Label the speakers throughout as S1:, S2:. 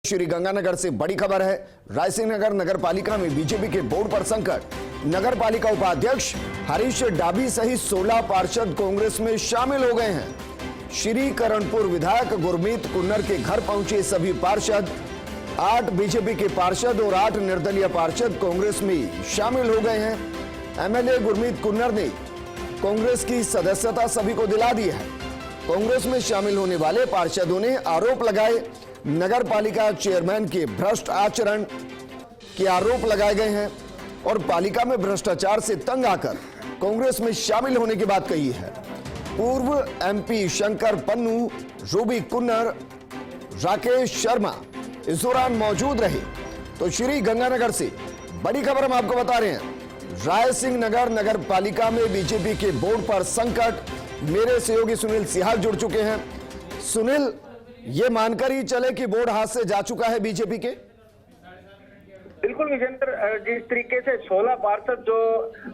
S1: श्रीगंगानगर से बड़ी खबर है। रायसिंह नगर नगर पालिका में बीजेपी के बोर्ड पर संकट। नगर पालिका उपाध्यक्ष हरीश डाभी सहित 16 पार्षद कांग्रेस में शामिल हो गए हैं। श्री करणपुर विधायक गुरमीत कुन्नर के घर पहुंचे सभी पार्षद, 8 बीजेपी के पार्षद और 8 निर्दलीय पार्षद कांग्रेस में शामिल हो गए हैं। एमएलए गुरमीत कुन्नर ने कांग्रेस की सदस्यता सभी को दिला दी है। कांग्रेस में शामिल होने वाले पार्षदों ने आरोप लगाए नगर पालिका चेयरमैन के भ्रष्ट आचरण के आरोप लगाए गए हैं और पालिका में भ्रष्टाचार से तंग आकर कांग्रेस में शामिल होने की बात कही है। पूर्व एमपी शंकर पन्नू, रूबी कुन्नर, राकेश शर्मा इस दौरान मौजूद रहे। तो श्री गंगानगर से बड़ी खबर हम आपको बता रहे हैं। रायसिंह नगर नगर पालिका में बीजेपी के बोर्ड पर संकट। मेरे सहयोगी सुनील सिहाग जुड़ चुके हैं। सुनील, ये मानकर ही चले कि बोर्ड हाथ से जा चुका है बीजेपी के?
S2: बिल्कुल विजेंद्र, जिस तरीके से 16 पार्षद जो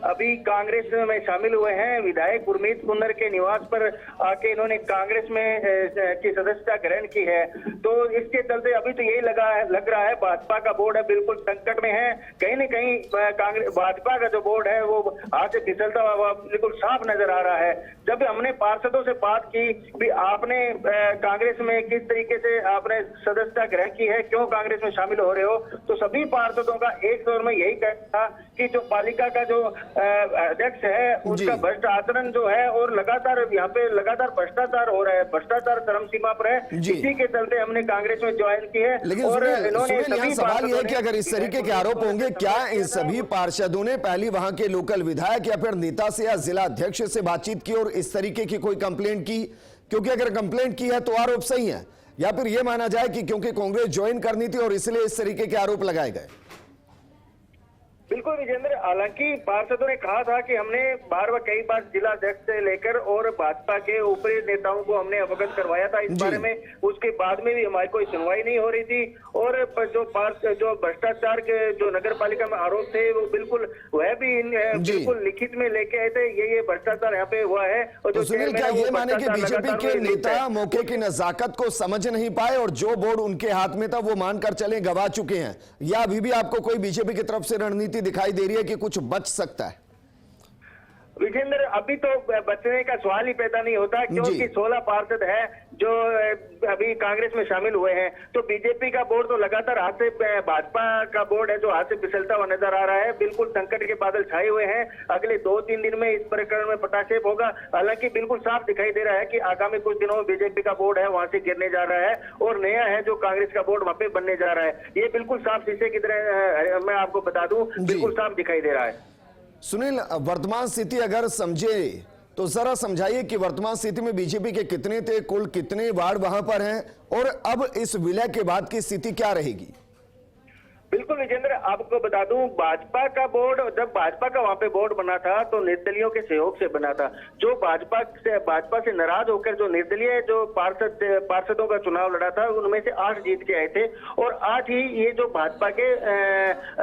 S2: अभी कांग्रेस में शामिल हुए हैं, विधायक गुरमीत कुन्नर के निवास पर आके इन्होंने कांग्रेस में की सदस्यता ग्रहण की है, तो इसके चलते अभी तो यही लग रहा है भाजपा का बोर्ड है बिल्कुल संकट में है। कहीं न कहीं कांग्रेस भाजपा का जो बोर्ड है वो हाथ से फिसलता हुआ बिल्कुल साफ नजर आ रहा है। जब हमने पार्षदों से बात की भी आपने कांग्रेस में किस तरीके से आपने सदस्यता ग्रहण की है, क्यों कांग्रेस में शामिल हो रहे हो, तो सभी पार्षदों का एक स्वर में यही कहना था कि जो पालिका का जो अध्यक्ष है उसका भ्रष्ट आचरण जो है और लगातार यहाँ पे लगातार भ्रष्टाचार हो रहा है, भ्रष्टाचार चरम सीमा पर है। इसी के चलते हमने कांग्रेस में ज्वाइन की है।
S1: लेकिन
S2: और इन्होंने
S1: सवाल यह है कि अगर इस तरीके के आरोप होंगे, क्या इन सभी पार्षदों ने पहली वहां के लोकल विधायक या फिर नेता से या जिला अध्यक्ष से बातचीत की और इस तरीके की कोई कंप्लेंट की? क्योंकि अगर कंप्लेंट की है तो आरोप सही है, या फिर यह माना जाए कि क्योंकि कांग्रेस ज्वाइन करनी थी और इसलिए इस तरीके के आरोप लगाए गए?
S2: बिल्कुल विजेंद्र, हालांकि पार्षदों ने कहा था कि हमने कई बार जिला अध्यक्ष से लेकर और भाजपा के ऊपरी नेताओं को हमने अवगत करवाया था इस बारे में। उसके बाद में भी हमारी कोई सुनवाई नहीं हो रही थी और जो भ्रष्टाचार के जो नगर पालिका में आरोप थे वो बिल्कुल वह भी बिल्कुल लिखित में लेके आए थे। ये भ्रष्टाचार यहाँ पे हुआ है। और
S1: तो सुनील, क्या ये माने कि बीजेपी के नेता मौके की नजाकत को समझ नहीं पाए और जो बोर्ड उनके हाथ में था वो मानकर चले गवा चुके हैं, या अभी भी आपको कोई बीजेपी की तरफ से रणनीति दिखाई दे रही है कि कुछ बच सकता है?
S2: विजेंद्र, अभी तो बचने का सवाल ही पैदा नहीं होता, क्योंकि 16 पार्षद है जो अभी कांग्रेस में शामिल हुए हैं। तो बीजेपी का बोर्ड तो लगातार हाथ से, भाजपा का बोर्ड है जो हाथ से फिसलता हुआ नजर आ रहा है। बिल्कुल संकट के बादल छाए हुए हैं। अगले 2-3 दिन में इस प्रकरण में पटाक्षेप होगा। हालांकि बिल्कुल साफ दिखाई दे रहा है कि आगामी कुछ दिनों में बीजेपी का बोर्ड है वहां से गिरने जा रहा है और नया है जो कांग्रेस का बोर्ड वहां पे बनने जा रहा है। ये बिल्कुल साफ शीशे की तरह मैं आपको बता दूं, बिल्कुल साफ दिखाई दे रहा है।
S1: सुनील, वर्तमान स्थिति अगर समझे तो जरा समझाइए कि वर्तमान स्थिति में बीजेपी के कितने थे, कुल कितने वार्ड वहां पर हैं और अब इस विलय के बाद की स्थिति क्या रहेगी?
S2: बिल्कुल विजेंद्र, आपको बता दूं, भाजपा का बोर्ड, जब भाजपा का वहां पे बोर्ड बना था तो निर्दलियों के सहयोग से बना था। जो भाजपा से नाराज होकर जो निर्दलीय जो पार्षदों का चुनाव लड़ा था उनमें से 8 जीत के आए थे और 8 ही ये जो भाजपा के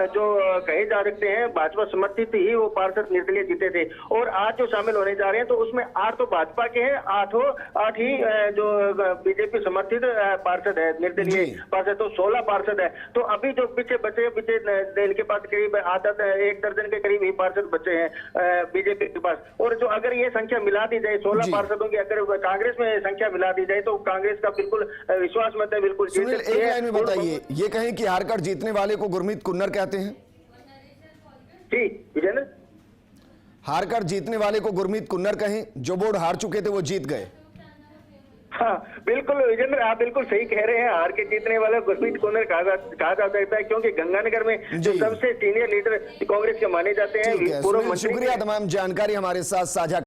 S2: जो कहे जा सकते हैं भाजपा समर्थित ही वो पार्षद निर्दलीय जीते थे। और आज जो शामिल होने जा रहे हैं तो उसमें 8 तो भाजपा के हैं, 8 ही जो बीजेपी समर्थित पार्षद है, निर्दलीय पार्षद, तो 16 पार्षद है। तो अभी जो पीछे इनके पास करीब 1 दर्जन के करीब ही पार्षद बचे हैं बीजेपी के पास। और जो अगर ये संख्या मिला दी जाए 16 पार्षदों की, अगर कांग्रेस में संख्या मिला दी जाए तो कांग्रेस का बिल्कुल विश्वास मत है, बिल्कुल।
S1: सुनील, एक लाइन में बताइए, ये कहें कि हारकर जीतने वाले को गुरमीत कुन्नर कहते हैं?
S2: जी विजेंद्र,
S1: हारकर जीतने वाले को गुरमीत कुन्नर कहें? जो बोर्ड हार चुके थे वो जीत गए।
S2: हाँ बिल्कुल विजेंद्र, आप बिल्कुल सही कह रहे हैं। हार के जीतने वाले गुरमीत कुन्नर कहा जा सकता है, क्योंकि गंगानगर में जो सबसे सीनियर लीडर कांग्रेस के माने जाते हैं, पूर्व मंत्री।
S1: शुक्रिया तमाम जानकारी हमारे साथ साझा